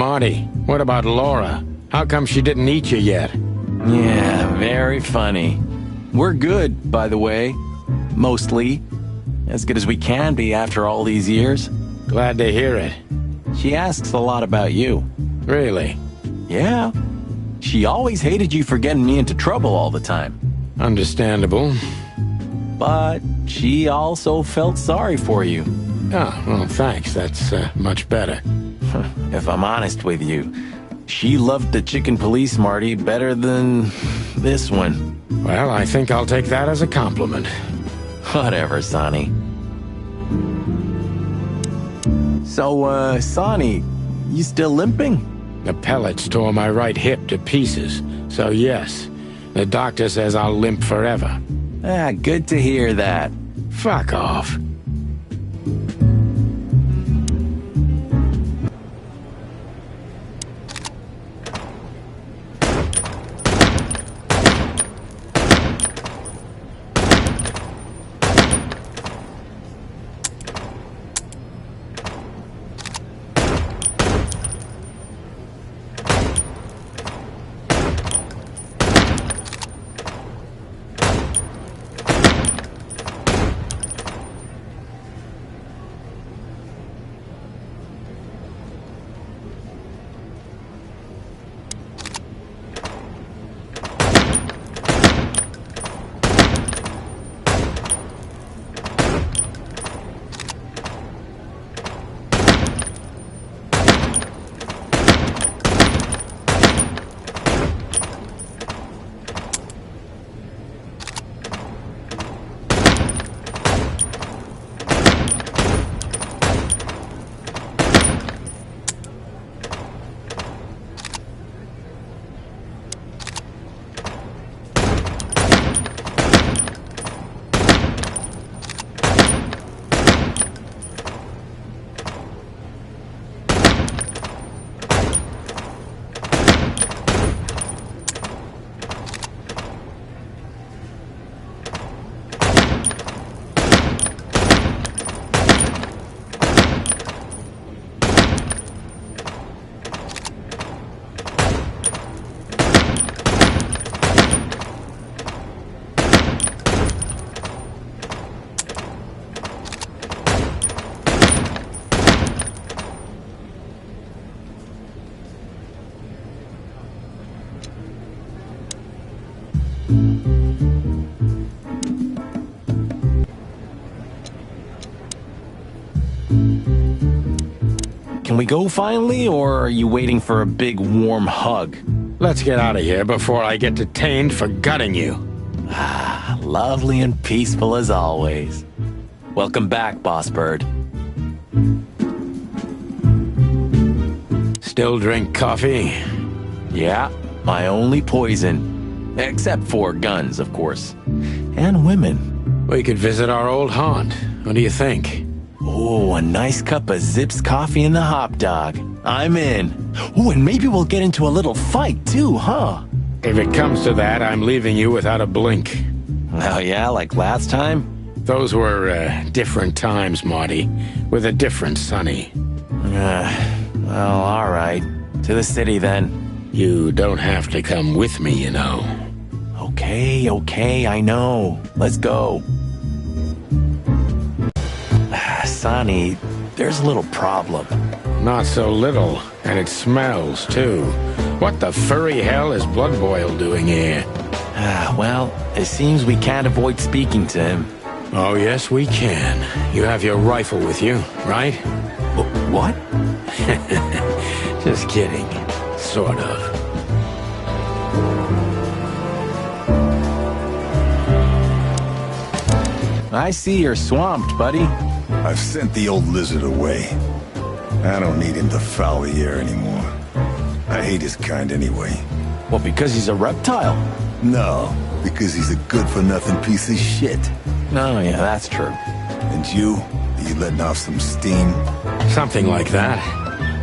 Marty, what about Laura? How come she didn't eat you yet? Yeah, very funny. We're good, by the way. Mostly. As good as we can be after all these years. Glad to hear it. She asks a lot about you. Really? Yeah. She always hated you for getting me into trouble all the time. Understandable. But she also felt sorry for you. Oh, well, thanks. That's much better. If I'm honest with you, she loved the chicken police Marty better than this one. Well, I think I'll take that as a compliment. Whatever, Sonny. So, Sonny, you still limping? The pellets tore my right hip to pieces, so yes. The doctor says I'll limp forever. Ah, good to hear that. Fuck off. Can we go finally, or are you waiting for a big warm hug? Let's get out of here before I get detained for gutting you. Ah, lovely and peaceful as always. Welcome back, Boss Bird. Still drink coffee? Yeah, my only poison. Except for guns, of course. And women. We could visit our old haunt. What do you think? Oh, a nice cup of Zips coffee and the hot dog. I'm in. Oh, and maybe we'll get into a little fight too, huh? If it comes to that, I'm leaving you without a blink. Oh yeah, like last time? Those were different times, Marty. With a different Sonny. Well, all right. To the city then. You don't have to come with me, you know. Okay, I know. Let's go. Sonny, there's a little problem. Not so little, and it smells, too. What the furry hell is Blood Boil doing here? Well, it seems we can't avoid speaking to him. Oh, yes, we can. You have your rifle with you, right? What? Just kidding. Sort of. I see you're swamped, buddy. I've sent the old lizard away. I don't need him to foul the air anymore. I hate his kind anyway. Well, because he's a reptile. No, because he's a good-for-nothing piece of shit. Oh, yeah, that's true. And you? Are you letting off some steam? Something like that.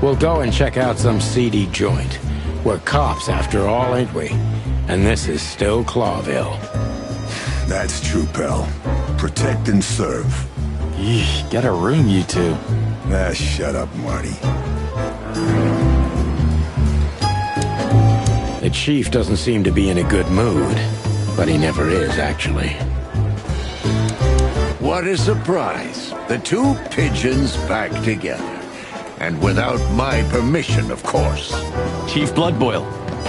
We'll go and check out some seedy joint. We're cops, after all, ain't we? And this is still Clawville. That's true, pal. Protect and serve. Yeesh, get a room, you two. Ah, shut up, Marty. The chief doesn't seem to be in a good mood, but he never is, actually. What a surprise. The two pigeons back together. And without my permission, of course. Chief Bloodboil.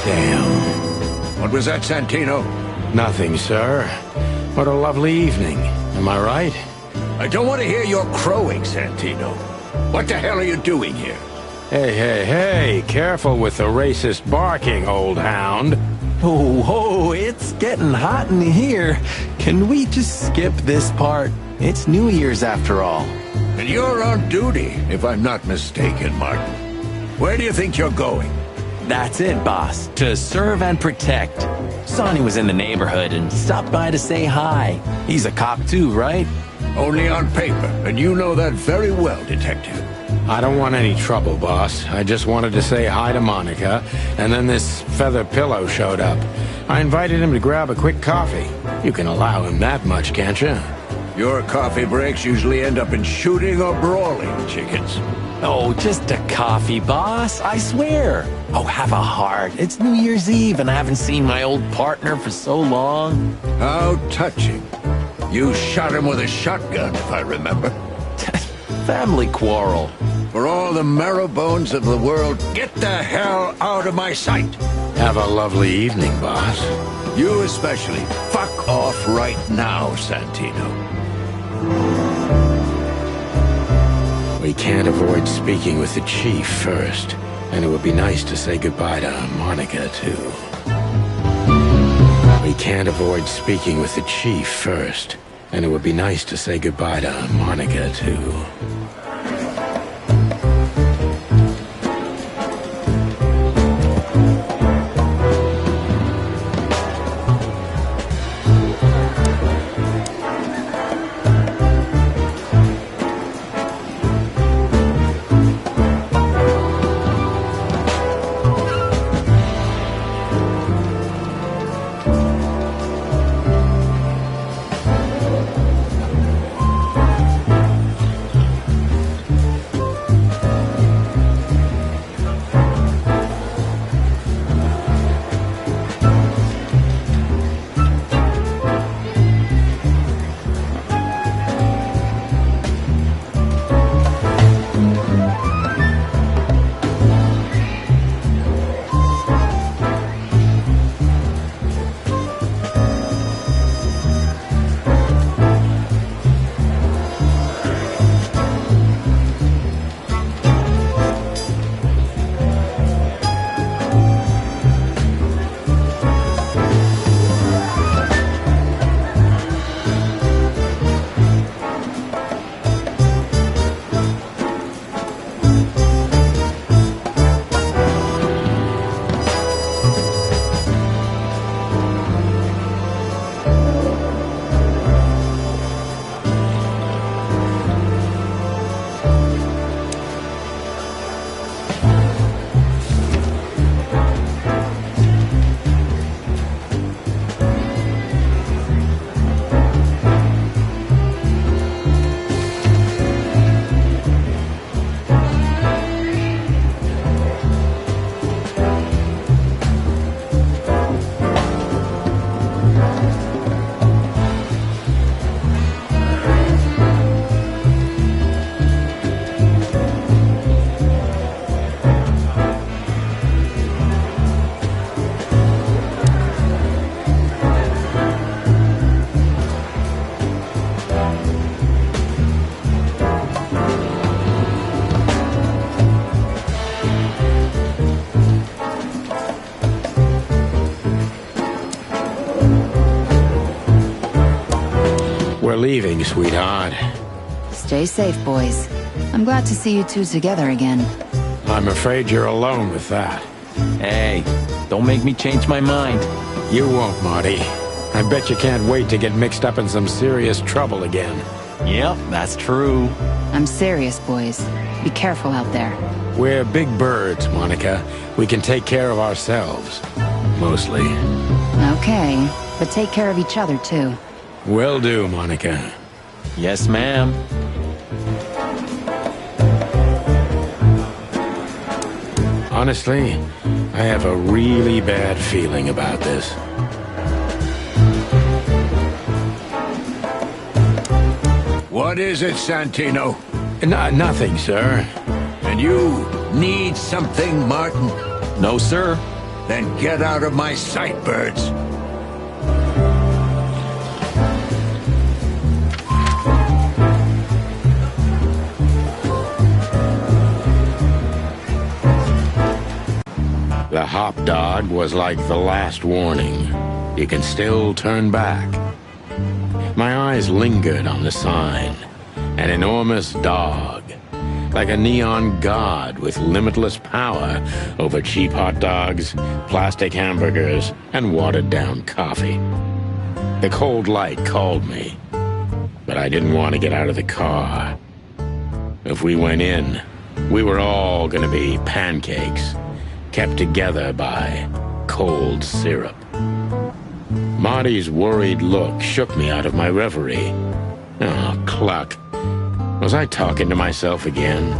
Damn. What was that, Santino? Nothing, sir. What a lovely evening. Am I right? I don't want to hear your crowing, Santino. What the hell are you doing here? Hey, hey, hey, careful with the racist barking, old hound. Oh, it's getting hot in here. Can we just skip this part? It's New Year's after all. And you're on duty, if I'm not mistaken, Martin. Where do you think you're going? That's it, boss. To serve and protect. Sonny was in the neighborhood and stopped by to say hi. He's a cop too, right? Only on paper, and you know that very well, Detective. I don't want any trouble, boss. I just wanted to say hi to Monica, and then this feather pillow showed up. I invited him to grab a quick coffee. You can allow him that much, can't you? Your coffee breaks usually end up in shooting or brawling, chickens. Oh, just a coffee, boss. I swear. Oh, have a heart. It's New Year's Eve, and I haven't seen my old partner for so long. How touching. You shot him with a shotgun, if I remember. Family quarrel. For all the marrow bones of the world, get the hell out of my sight. Have a lovely evening, boss. You especially. Fuck off right now, Santino. We can't avoid speaking with the chief first, and it would be nice to say goodbye to Monica, too. We can't avoid speaking with the chief first, and it would be nice to say goodbye to Monica, too. We're leaving, sweetheart. Stay safe, boys. I'm glad to see you two together again. I'm afraid you're alone with that. Hey, don't make me change my mind. You won't, Marty. I bet you can't wait to get mixed up in some serious trouble again. Yep, that's true. I'm serious, boys. Be careful out there. We're big birds, Monica. We can take care of ourselves. Mostly. Okay, but take care of each other, too. Will do, Monica. Yes, ma'am. Honestly, I have a really bad feeling about this. What is it, Santino? Nothing, sir. And you need something, Martin? No, sir. Then get out of my sight, birds. The hop dog was like the last warning. You can still turn back. My eyes lingered on the sign. An enormous dog. Like a neon god with limitless power over cheap hot dogs, plastic hamburgers, and watered-down coffee. The cold light called me, but I didn't want to get out of the car. If we went in, we were all gonna be pancakes, kept together by cold syrup. Marty's worried look shook me out of my reverie. Oh, cluck. Was I talking to myself again?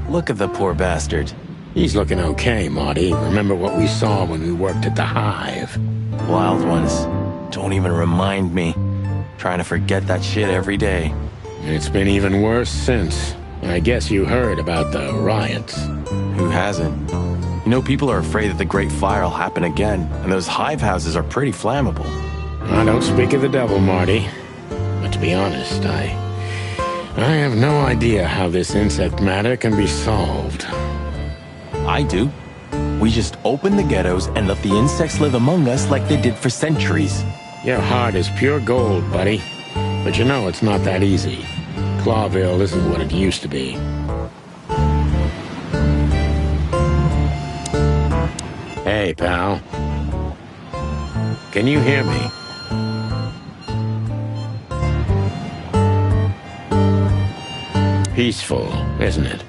Look at the poor bastard. He's looking okay, Marty. Remember what we saw when we worked at the Hive? Wild ones. Don't even remind me. Trying to forget that shit every day. It's been even worse since. I guess you heard about the riots. Who hasn't? You know, people are afraid that the Great Fire will happen again, and those hive houses are pretty flammable. I don't speak of the devil, Marty. But to be honest, I have no idea how this insect matter can be solved. I do. We just open the ghettos and let the insects live among us like they did for centuries. Your heart is pure gold, buddy. But you know it's not that easy. Clawville isn't what it used to be. Hey, pal. Can you hear me? Peaceful, isn't it?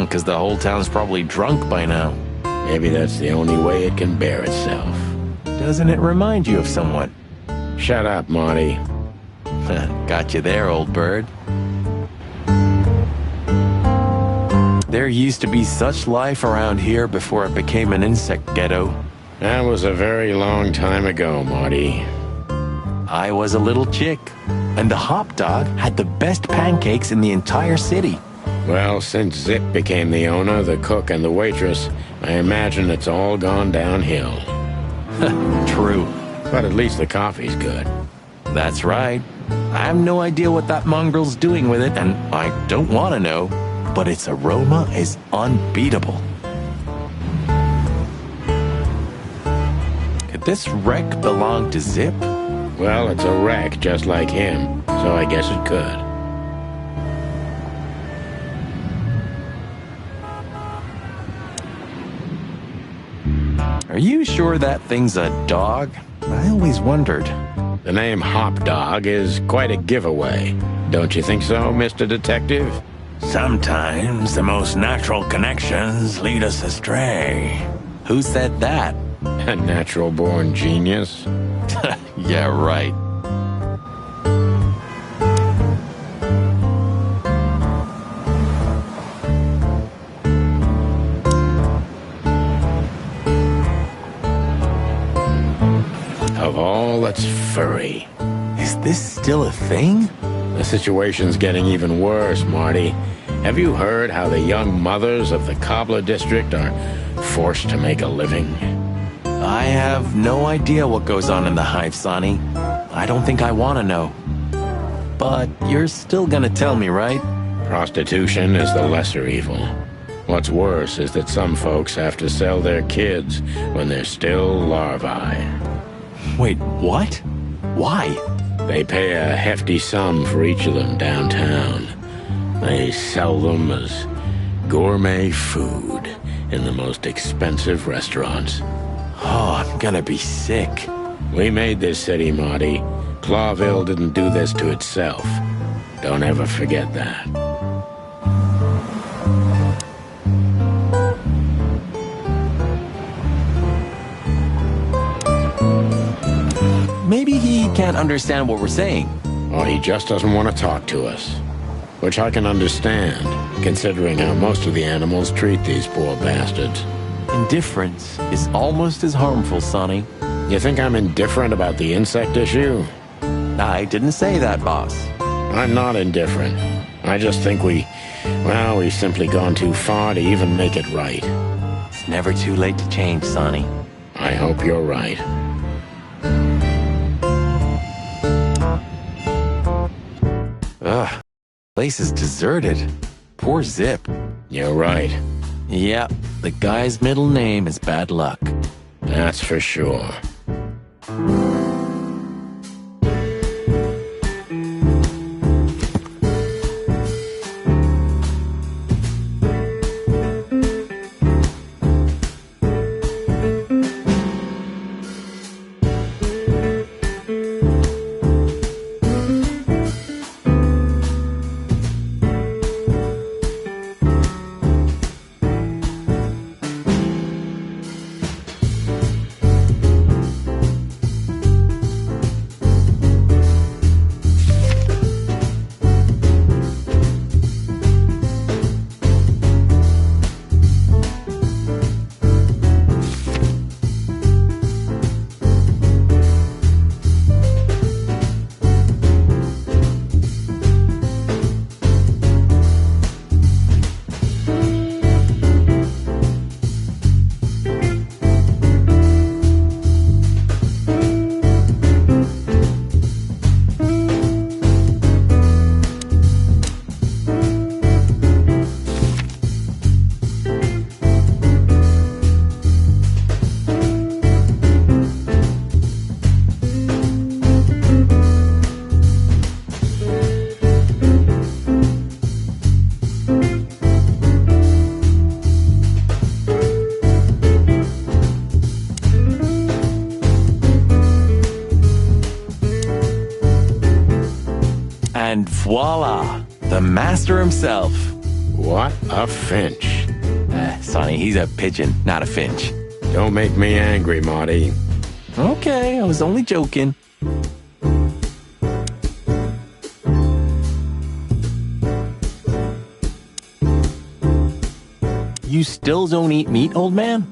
'Cause the whole town's probably drunk by now. Maybe that's the only way it can bear itself. Doesn't it remind you of someone? Shut up, Marty. Got you there, old bird. There used to be such life around here before it became an insect ghetto. That was a very long time ago, Marty. I was a little chick, and the hop dog had the best pancakes in the entire city. Well, since Zip became the owner, the cook, and the waitress, I imagine it's all gone downhill. True. But at least the coffee's good. That's right. I have no idea what that mongrel's doing with it, and I don't want to know, but its aroma is unbeatable. Could this wreck belong to Zip? Well, it's a wreck just like him, so I guess it could. Are you sure that thing's a dog? I always wondered. The name Hop Dog is quite a giveaway. Don't you think so, Mr. Detective? Sometimes the most natural connections lead us astray. Who said that? A natural-born genius. Yeah, right. Of all that's furry. Is this still a thing? The situation's getting even worse, Marty. Have you heard how the young mothers of the Cobbler District are forced to make a living? I have no idea what goes on in the hive, Sonny. I don't think I want to know. But you're still gonna tell me, right? Prostitution is the lesser evil. What's worse is that some folks have to sell their kids when they're still larvae. Wait, what? Why? They pay a hefty sum for each of them downtown. They sell them as gourmet food in the most expensive restaurants. Oh, I'm gonna be sick. We made this city, Marty. Clawville didn't do this to itself. Don't ever forget that. Maybe he can't understand what we're saying. Or he just doesn't want to talk to us. Which I can understand, considering how most of the animals treat these poor bastards. Indifference is almost as harmful, Sonny. You think I'm indifferent about the insect issue? I didn't say that, boss. I'm not indifferent. I just think we've simply gone too far to even make it right. It's never too late to change, Sonny. I hope you're right. Ugh, place is deserted. Poor Zip. You're right. Yeah, the guy's middle name is Bad Luck. That's for sure. And voila, the master himself. What a finch. Sonny, he's a pigeon, not a finch. Don't make me angry, Marty. Okay, I was only joking. You still don't eat meat, old man?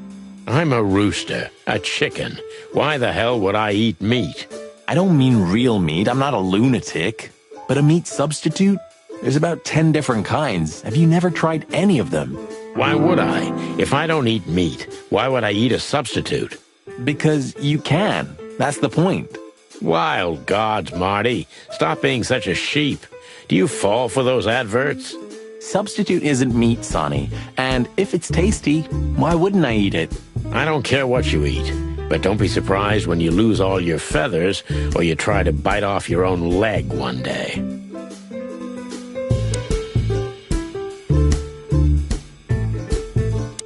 I'm a rooster, a chicken. Why the hell would I eat meat? I don't mean real meat. I'm not a lunatic. But a meat substitute? There's about 10 different kinds. Have you never tried any of them? Why would I? If I don't eat meat, why would I eat a substitute? Because you can. That's the point. Wild gods, Marty. Stop being such a sheep. Do you fall for those adverts? Substitute isn't meat, Sonny. And if it's tasty, why wouldn't I eat it? I don't care what you eat. But don't be surprised when you lose all your feathers or you try to bite off your own leg one day.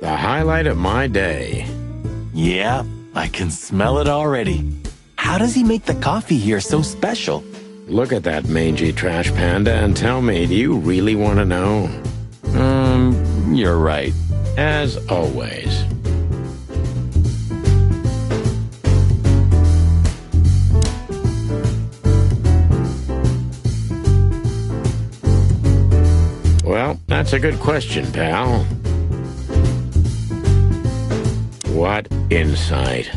The highlight of my day. Yeah, I can smell it already. How does he make the coffee here so special? Look at that mangy trash panda and tell me, do you really want to know? You're right. As always. Well, that's a good question, pal. What insight.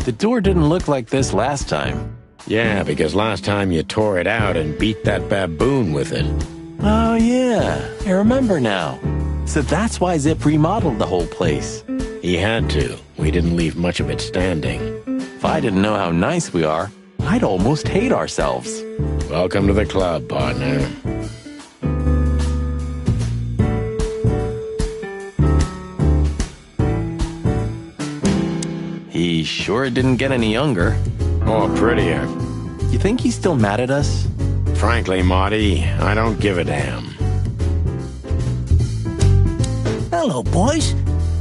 The door didn't look like this last time. Yeah, because last time you tore it out and beat that baboon with it. Oh, yeah. I remember now. So that's why Zip remodeled the whole place. He had to. We didn't leave much of it standing. If I didn't know how nice we are, I'd almost hate ourselves. Welcome to the club, partner. He sure didn't get any younger. Or prettier. You think he's still mad at us? Frankly, Marty, I don't give a damn. Hello, boys.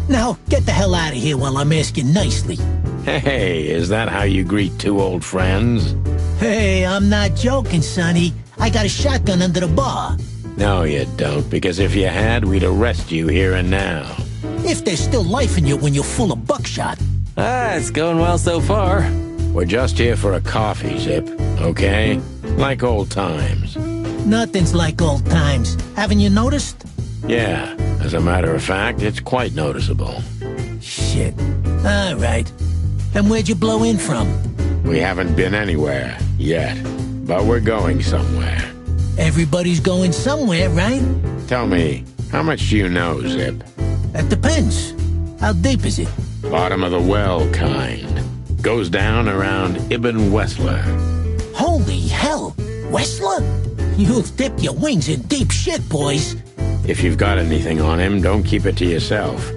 Now, get the hell out of here while I'm asking nicely. Hey, is that how you greet two old friends? Hey, I'm not joking, Sonny. I got a shotgun under the bar. No, you don't, because if you had, we'd arrest you here and now. If there's still life in you when you're full of buckshot. It's going well so far. We're just here for a coffee, Zip, okay? Like old times. Nothing's like old times. Haven't you noticed? Yeah, as a matter of fact, it's quite noticeable. Shit. All right. And where'd you blow in from? We haven't been anywhere yet, but we're going somewhere. Everybody's going somewhere, right? Tell me, how much do you know, Zip? That depends. How deep is it? Bottom of the well kind. Goes down around Ibn Wessler. Holy hell! Wessler? You've dipped your wings in deep shit, boys. If you've got anything on him, don't keep it to yourself.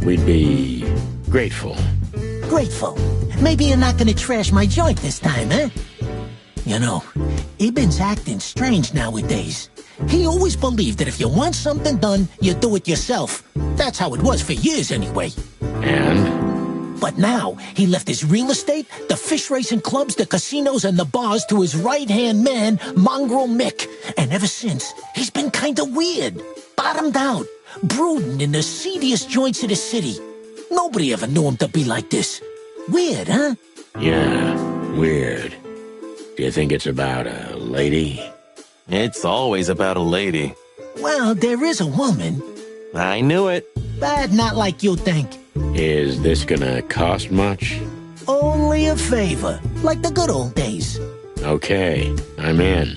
We'd be grateful. Grateful. Maybe you're not gonna trash my joint this time, eh? You know, Ibn's acting strange nowadays. He always believed that if you want something done, you do it yourself. That's how it was for years anyway. And? But now, he left his real estate, the fish racing clubs, the casinos, and the bars to his right-hand man, Mongrel Mick. And ever since, he's been kinda weird. Bottomed out. Brooding in the seediest joints of the city. Nobody ever knew him to be like this. Weird, huh? Yeah, weird. Do you think it's about a lady? It's always about a lady. Well, there is a woman. I knew it. But not like you think. Is this gonna cost much? Only a favor. Like the good old days. Okay, I'm in.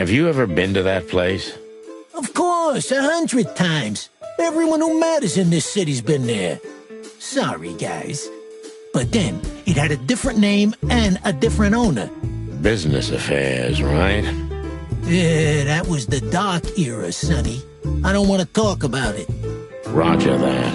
Have you ever been to that place? Of course, 100 times. Everyone who matters in this city's been there. Sorry, guys. But then, it had a different name and a different owner. Business affairs, right? Yeah, that was the dark era, Sonny. I don't want to talk about it. Roger that.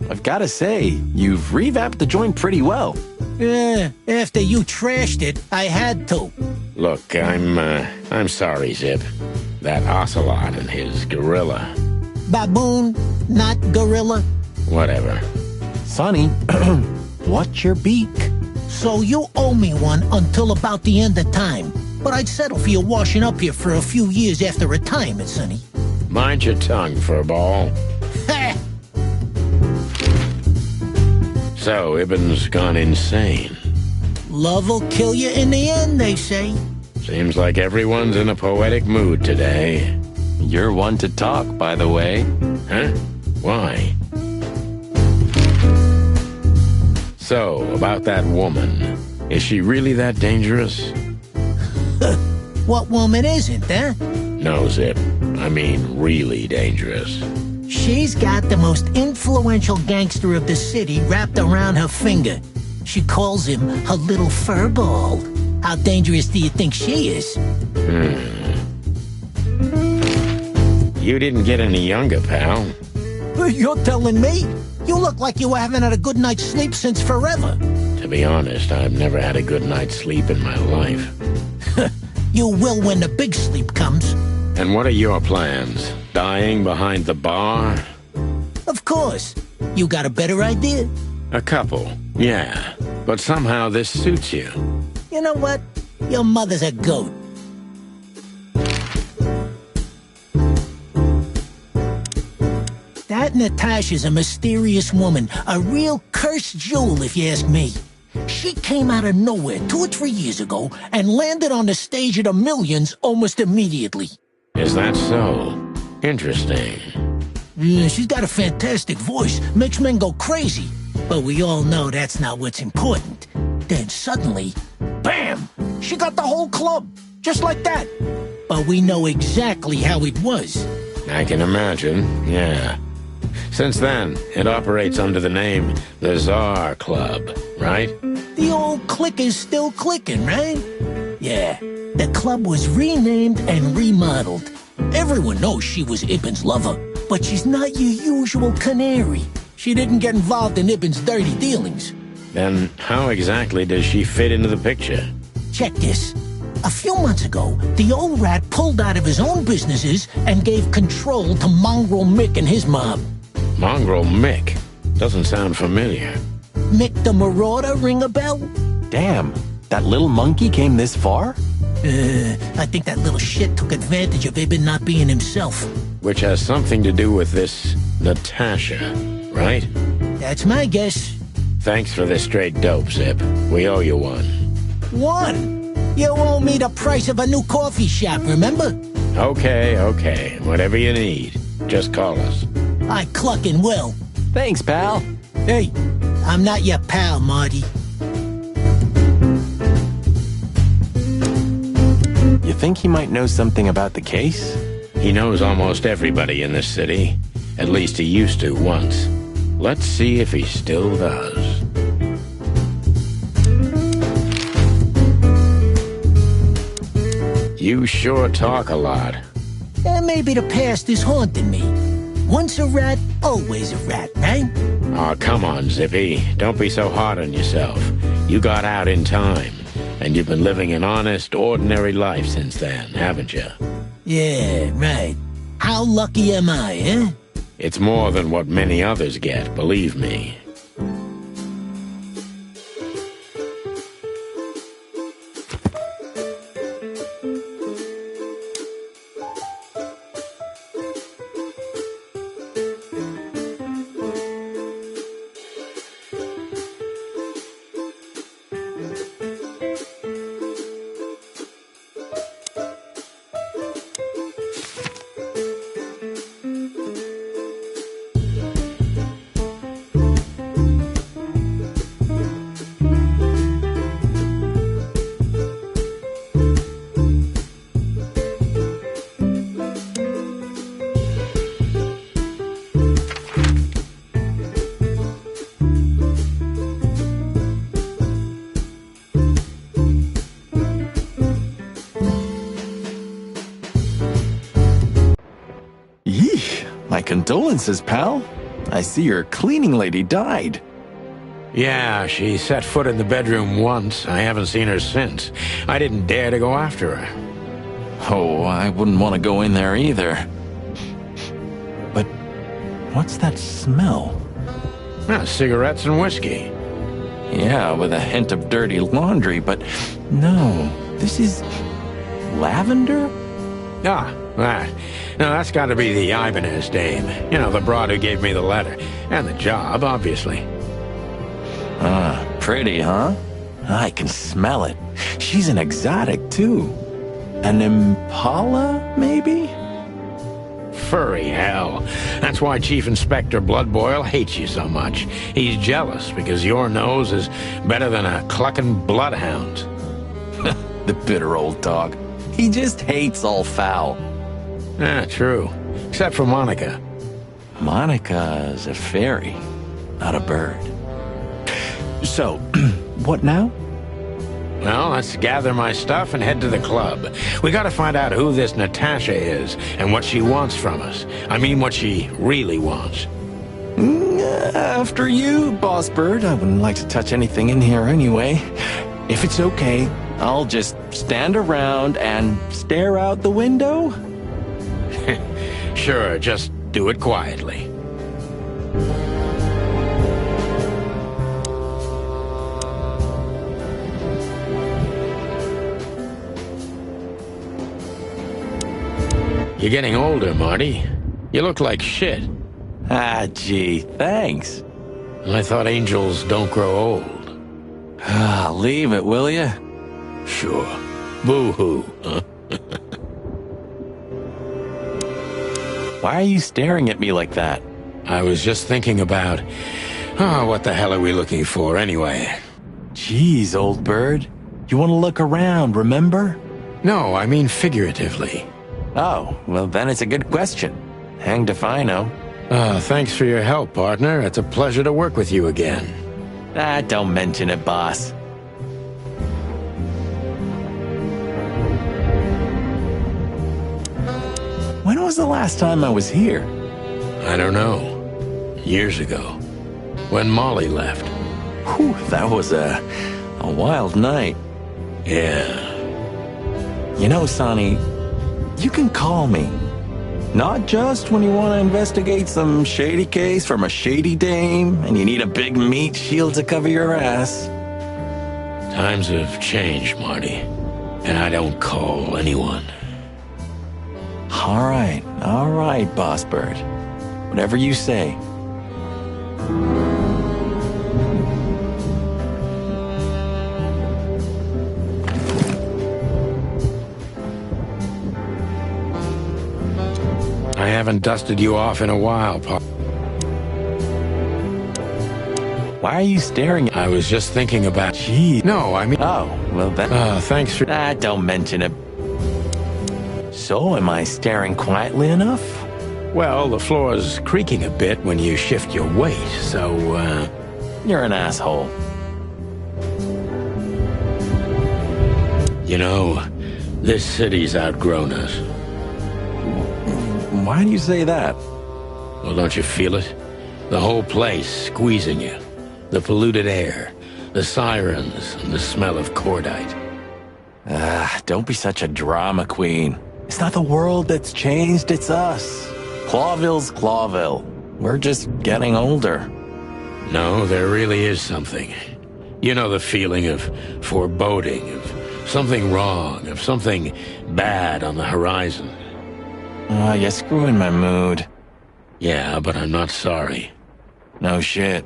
I've got to say, you've revamped the joint pretty well. Yeah, after you trashed it, I had to. Look, I'm sorry, Zip. That ocelot and his gorilla. Baboon, not gorilla. Whatever. Sonny, what's your beak? So you owe me one until about the end of time. But I'd settle for you washing up here for a few years after retirement, Sonny. Mind your tongue, furball. Ha! So, Ibn's gone insane. Love will kill you in the end, they say. Seems like everyone's in a poetic mood today. You're one to talk, by the way. Huh? Why? So, about that woman. Is she really that dangerous? What woman isn't, huh? No, Zip. I mean, really dangerous. She's got the most influential gangster of the city wrapped around her finger. She calls him her little furball. How dangerous do you think she is? You didn't get any younger, pal. You're telling me? You look like you haven't had a good night's sleep since forever. To be honest, I've never had a good night's sleep in my life. You will when the big sleep comes. And what are your plans? Dying behind the bar? Of course. You got a better idea? A couple, yeah. But somehow this suits you. You know what? Your mother's a goat. That Natasha's a mysterious woman, a real cursed jewel if you ask me. She came out of nowhere 2 or 3 years ago and landed on the stage of the Millions almost immediately. Is that so? Interesting. Yeah, she's got a fantastic voice, makes men go crazy. But we all know that's not what's important. Then suddenly, bam! She got the whole club, just like that. But we know exactly how it was. I can imagine, yeah. Since then, it operates under the name the Czar Club, right? The old click is still clicking, right? Yeah, the club was renamed and remodeled. Everyone knows she was Ibn's lover, but she's not your usual canary. She didn't get involved in Ibn's dirty dealings. Then how exactly does she fit into the picture? Check this. A few months ago, the old rat pulled out of his own businesses and gave control to Mongrel Mick and his mob. Mongrel Mick? Doesn't sound familiar. Mick the Marauder ring a bell? Damn, that little monkey came this far? I think that little shit took advantage of Ibn not being himself. Which has something to do with this Natasha, right? That's my guess. Thanks for this straight dope, Zip. We owe you one. One? You owe me the price of a new coffee shop, remember? Okay. Whatever you need. Just call us. I clucking will. Thanks, pal. Hey, I'm not your pal, Marty. You think he might know something about the case? He knows almost everybody in this city. At least he used to once. Let's see if he still does. You sure talk a lot. And maybe the past is haunting me. Once a rat, always a rat, right? Aw, come on, Zippy. Don't be so hard on yourself. You got out in time, and you've been living an honest, ordinary life since then, haven't you? Yeah, right. How lucky am I, eh? It's more than what many others get, believe me. condolences, pal. I see your cleaning lady died. Yeah, she set foot in the bedroom once. I haven't seen her since. I didn't dare to go after her. Oh, I wouldn't want to go in there either. But what's that smell? Cigarettes and whiskey. Yeah, with a hint of dirty laundry, but no, this is lavender? Ah, that. Now, that's got to be the Ibanez dame. You know, the broad who gave me the letter. And the job, obviously. Ah, pretty, huh? I can smell it. She's an exotic, too. An impala, maybe? Furry hell. That's why Chief Inspector Bloodboil hates you so much. He's jealous because your nose is better than a clucking bloodhound. The bitter old dog. He just hates all foul. Ah, true. Except for Monica. Monica's a fairy, not a bird. So, what now? Well, let's gather my stuff and head to the club. We gotta find out who this Natasha is and what she wants from us. I mean, what she really wants. After you, Boss Bird. I wouldn't like to touch anything in here anyway. If it's okay, I'll just stand around and stare out the window? Sure, just do it quietly. You're getting older, Marty. You look like shit. Ah, gee, thanks. I thought angels don't grow old. Ah, leave it, will ya? Sure. Boo-hoo, huh? Why are you staring at me like that? I was just thinking about... Oh, what the hell are we looking for, anyway? Jeez, old bird. You want to look around, remember? No, I mean figuratively. Oh, well then it's a good question. Hanged if I know. Thanks for your help, partner. It's a pleasure to work with you again. Ah, don't mention it, boss. When was the last time I was here? I don't know. Years ago. When Molly left. Whew, that was a wild night. Yeah. You know, Sonny, you can call me. Not just when you want to investigate some shady case from a shady dame and you need a big meat shield to cover your ass. Times have changed, Marty. And I don't call anyone. All right, Boss Bird. Whatever you say. I haven't dusted you off in a while, Pop. Why are you staring at... I was just thinking about... Gee. No, I mean... Oh, well then... thanks for... Ah, don't mention it. So, am I staring quietly enough? Well, the floor's creaking a bit when you shift your weight, so, You're an asshole. You know, this city's outgrown us. Why do you say that? Well, don't you feel it? The whole place squeezing you. The polluted air, the sirens, and the smell of cordite. Ah, don't be such a drama queen. It's not the world that's changed, it's us. Clawville's Clawville. We're just getting older. No, there really is something. You know the feeling of foreboding, of something wrong, of something bad on the horizon. You're screwing my mood. Yeah, but I'm not sorry. No shit.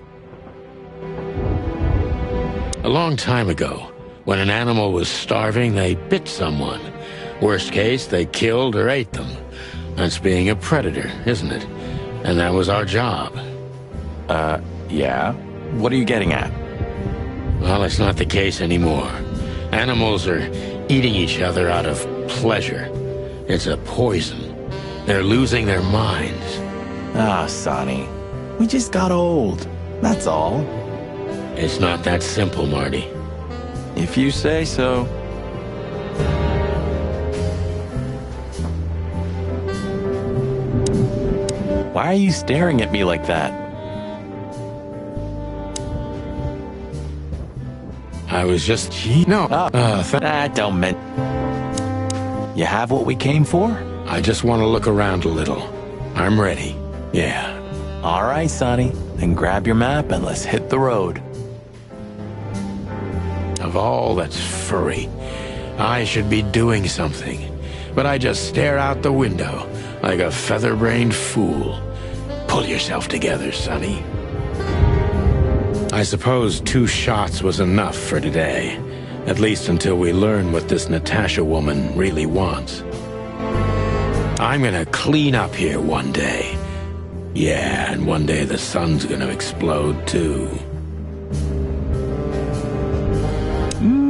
A long time ago, when an animal was starving, they bit someone. Worst case, they killed or ate them. That's being a predator, isn't it? And that was our job. Yeah? What are you getting at? Well, it's not the case anymore. Animals are eating each other out of pleasure. It's a poison. They're losing their minds. Ah, Sonny. We just got old. That's all. It's not that simple, Marty. If you say so. Why are you staring at me like that? I was just... No. That don't mean... You have what we came for? I just want to look around a little. I'm ready. Yeah. All right, Sonny. Then grab your map and let's hit the road. Of all that's furry, I should be doing something. But I just stare out the window like a feather-brained fool. Pull yourself together, Sonny. I suppose 2 shots was enough for today. At least until we learn what this Natasha woman really wants. I'm gonna clean up here one day. Yeah, and one day the sun's gonna explode too.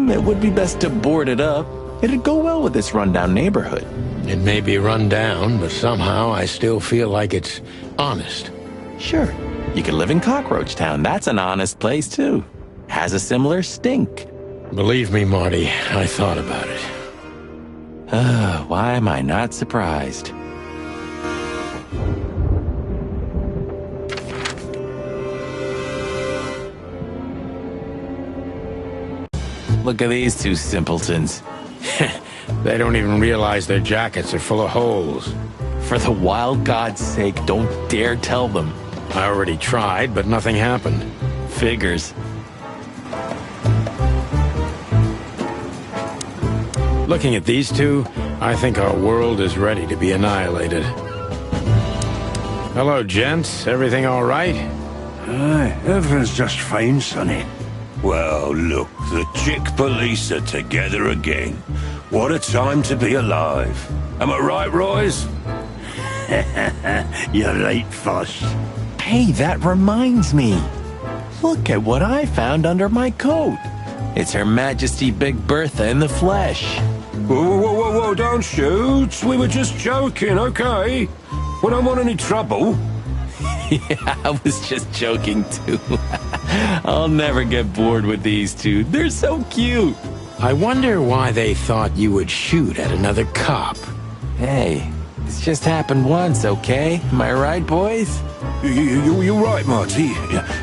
It would be best to board it up. It'd go well with this rundown neighborhood. It may be run down, but somehow I still feel like it's honest. Sure. You could live in Cockroach Town. That's an honest place, too. Has a similar stink. Believe me, Marty, I thought about it. Why am I not surprised? Look at these 2 simpletons. They don't even realize their jackets are full of holes. For the wild God's sake, don't dare tell them. I already tried, but nothing happened. Figures. Looking at these 2, I think our world is ready to be annihilated. Hello, gents. Everything all right? Aye, everything's just fine, Sonny. Well, look, the chick police are together again. What a time to be alive. Am I right, Royce? You're right, Foss. Hey, that reminds me. Look at what I found under my coat. It's Her Majesty Big Bertha in the flesh. Whoa, don't shoot. We were just joking, okay? We don't want any trouble. Yeah, I was just joking too. I'll never get bored with these 2. They're so cute. I wonder why they thought you would shoot at another cop. Hey, it's just happened once, okay? Am I right, boys? You're right, Marty.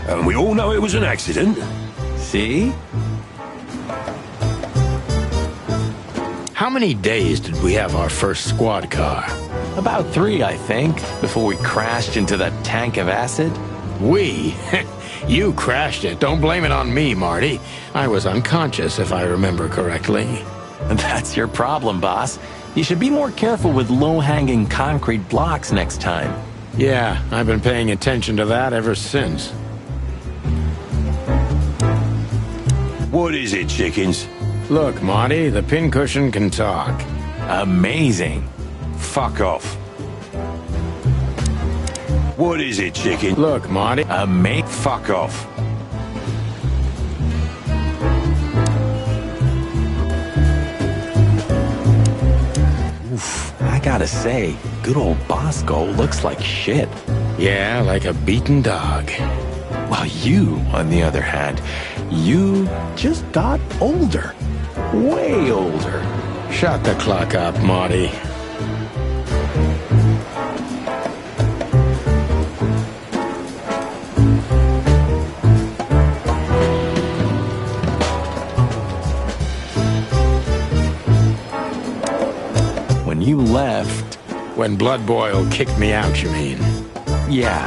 And we all know it was an accident. See? How many days did we have our first squad car? About 3, I think, before we crashed into that tank of acid. We? You crashed it. Don't blame it on me, Marty. I was unconscious, if I remember correctly. That's your problem, boss. You should be more careful with low-hanging concrete blocks next time. Yeah, I've been paying attention to that ever since. What is it, chickens? Look, Marty, the pincushion can talk. Amazing. Fuck off. What is it, chicken? Look, Marty. Fuck off. Oof, I gotta say, good old Bosco looks like shit. Yeah, like a beaten dog. Well, you, on the other hand, you just got older. Way older. Shut the clock up, Marty. When you left... When Blood Boil kicked me out, you mean? Yeah,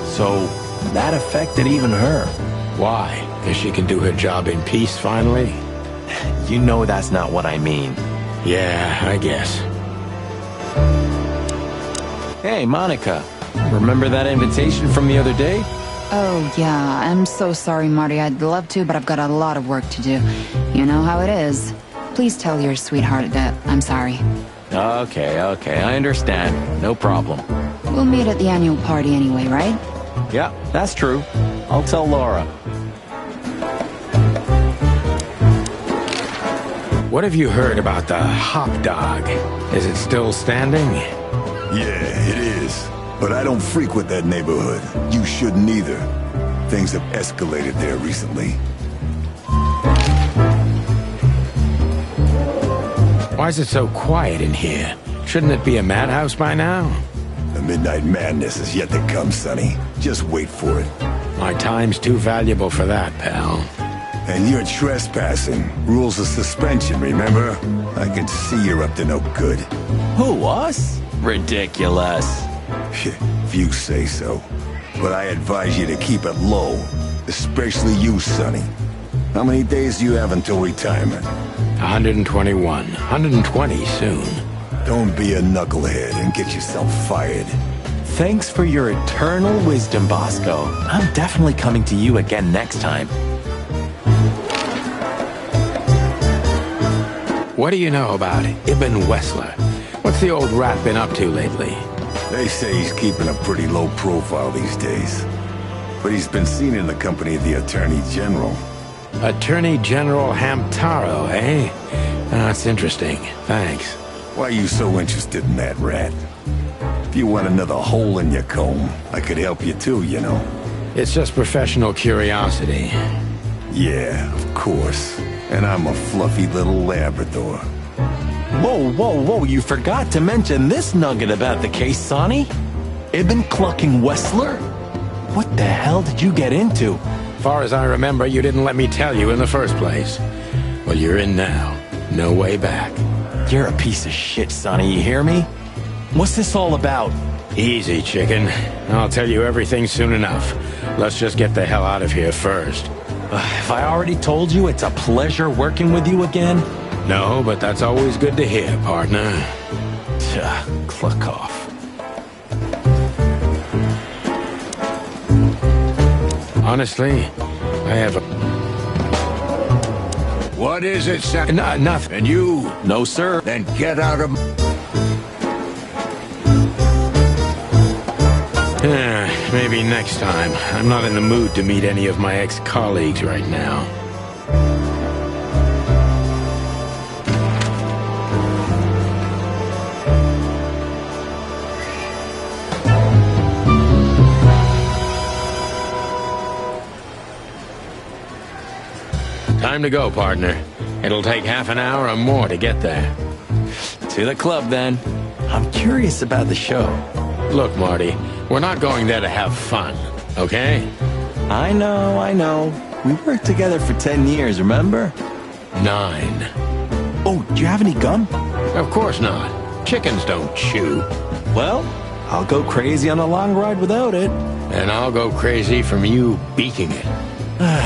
so that affected even her. Why? Because she can do her job in peace, finally? You know that's not what I mean. Yeah, I guess. Hey, Monica. Remember that invitation from the other day? Oh, yeah. I'm so sorry, Marty. I'd love to, but I've got a lot of work to do. You know how it is. Please tell your sweetheart that I'm sorry. Okay, I understand. No problem. We'll meet at the annual party anyway, right? Yeah, that's true. I'll tell Laura. What have you heard about the Hop Dog? Is it still standing? Yeah, it is. But I don't frequent that neighborhood. You shouldn't either. Things have escalated there recently. Why is it so quiet in here? Shouldn't it be a madhouse by now? The Midnight Madness is yet to come, Sonny. Just wait for it. My time's too valuable for that, pal. And you're trespassing. Rules of suspension, remember? I can see you're up to no good. Who, us? Ridiculous. If you say so. But I advise you to keep it low. Especially you, Sonny. How many days do you have until retirement? 121. 120 soon. Don't be a knucklehead and get yourself fired. Thanks for your eternal wisdom, Bosco. I'm definitely coming to you again next time. What do you know about Ibn Wessler? What's the old rat been up to lately? They say he's keeping a pretty low profile these days. But he's been seen in the company of the Attorney General. Attorney General Hamtaro, eh? That's interesting. Thanks. Why are you so interested in that rat? If you want another hole in your comb, I could help you too, you know. It's just professional curiosity. Yeah, of course. And I'm a fluffy little Labrador. Whoa, whoa, whoa, you forgot to mention this nugget about the case, Sonny. Ibn Clucking Wessler? What the hell did you get into? Far as I remember, you didn't let me tell you in the first place. Well, you're in now. No way back. You're a piece of shit, Sonny, you hear me? What's this all about? Easy, chicken. I'll tell you everything soon enough. Let's just get the hell out of here first. Have I already told you it's a pleasure working with you again? No, but that's always good to hear, partner. Cluck off. Honestly, I have a... What is it, Sam? Nothing. And you? No, sir. Then get out of... Maybe next time. I'm not in the mood to meet any of my ex-colleagues right now. Time to go, partner. It'll take half an hour or more to get there. To the club, then. I'm curious about the show. Look, Marty, we're not going there to have fun, okay? I know. We worked together for 10 years, remember? 9. Oh, do you have any gum? Of course not. Chickens don't chew. Well, I'll go crazy on a long ride without it. And I'll go crazy from you beaking it.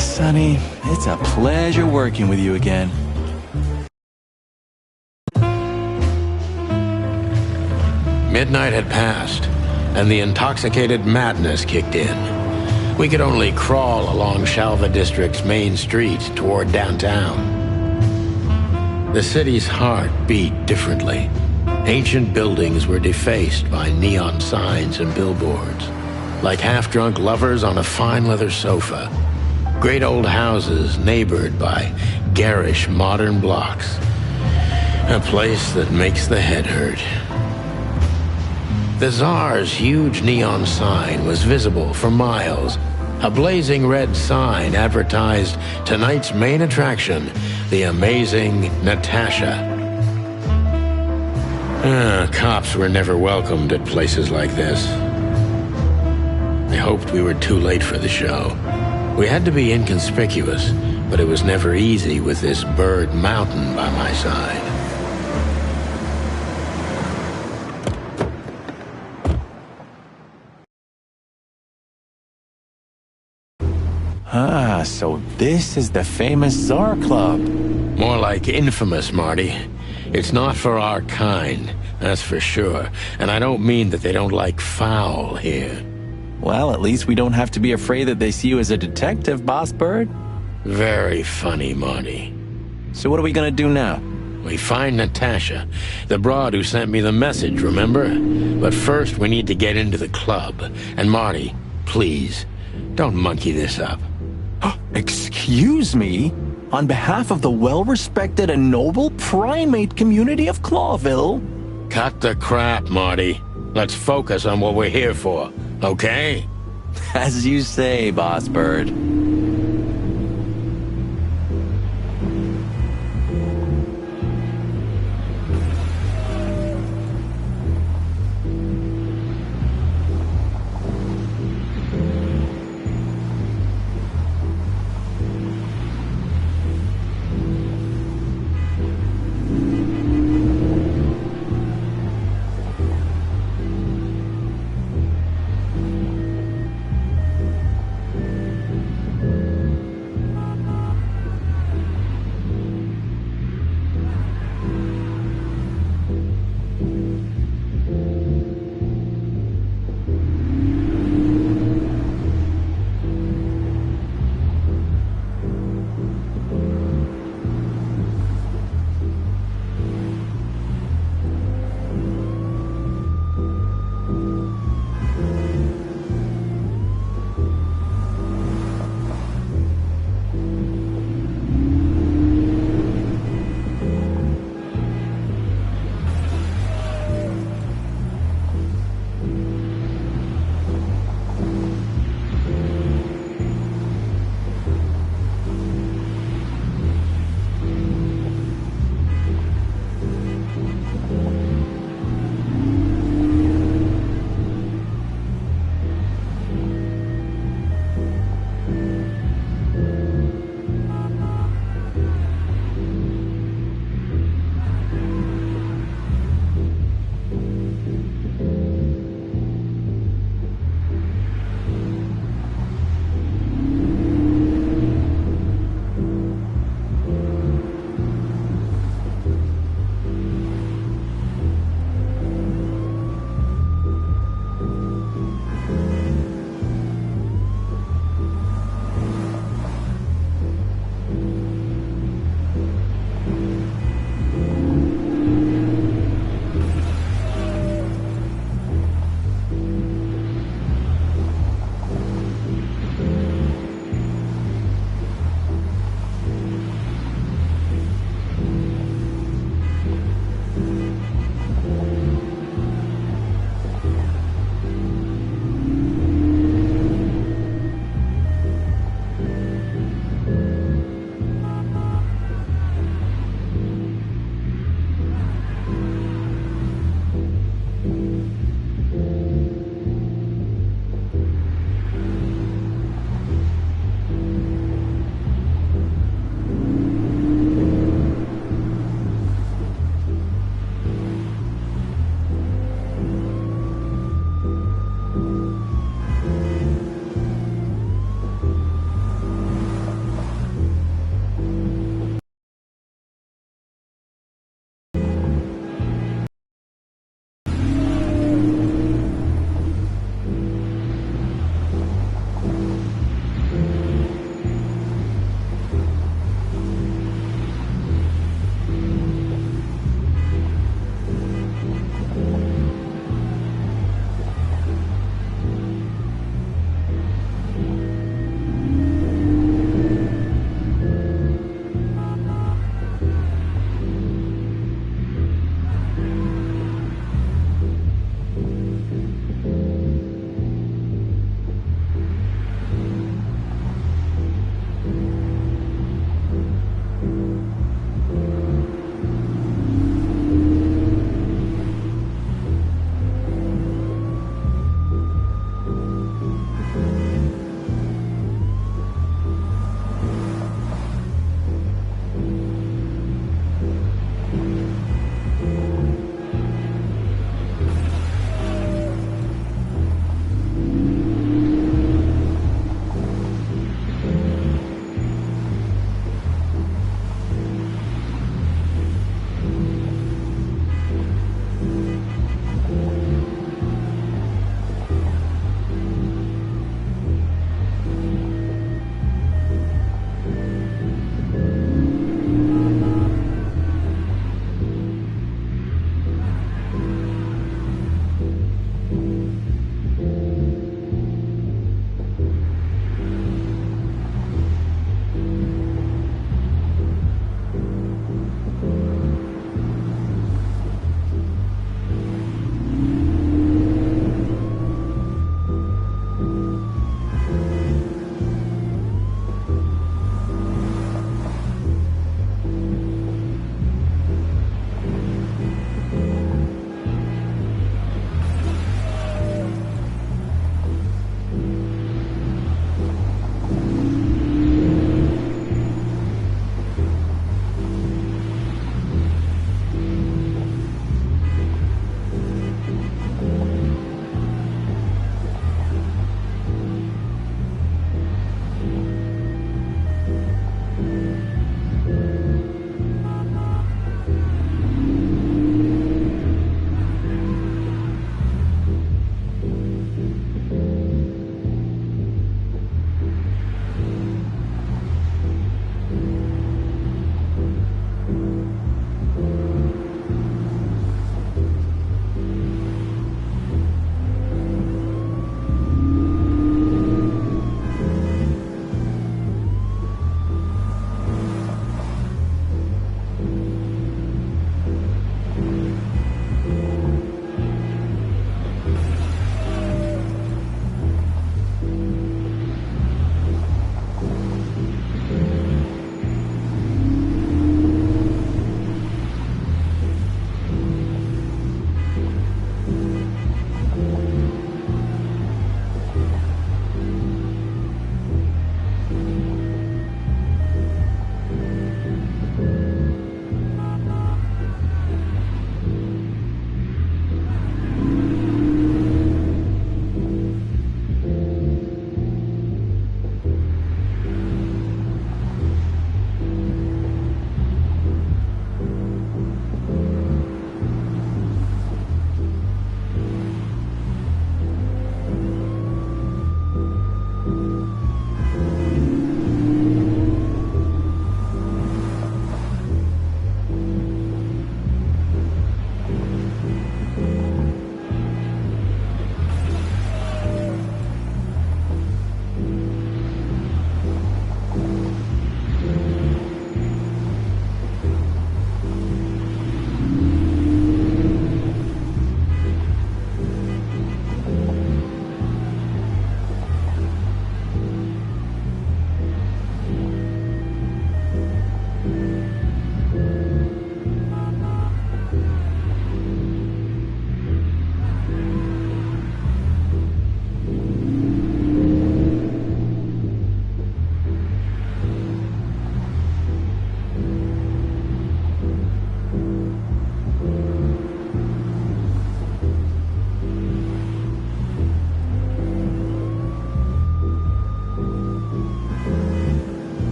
Sonny, it's a pleasure working with you again. Midnight had passed, and the intoxicated madness kicked in. We could only crawl along Shalva District's main street toward downtown. The city's heart beat differently. Ancient buildings were defaced by neon signs and billboards, like half-drunk lovers on a fine leather sofa. Great old houses neighbored by garish modern blocks. A place that makes the head hurt. The Tsar's huge neon sign was visible for miles. A blazing red sign advertised tonight's main attraction, the amazing Natasha. Cops were never welcomed at places like this. I hoped we were too late for the show. We had to be inconspicuous, but it was never easy with this bird mountain by my side. So this is the famous Tsar Club. More like infamous, Marty. It's not for our kind, that's for sure. And I don't mean that they don't like foul here. Well, at least we don't have to be afraid that they see you as a detective, Boss Bird. Very funny, Marty. So what are we gonna do now? We find Natasha, the broad who sent me the message, remember? But first we need to get into the club. And Marty, please, don't monkey this up. Excuse me? On behalf of the well-respected and noble primate community of Clawville? Cut the crap, Marty. Let's focus on what we're here for, okay? As you say, Boss Bird.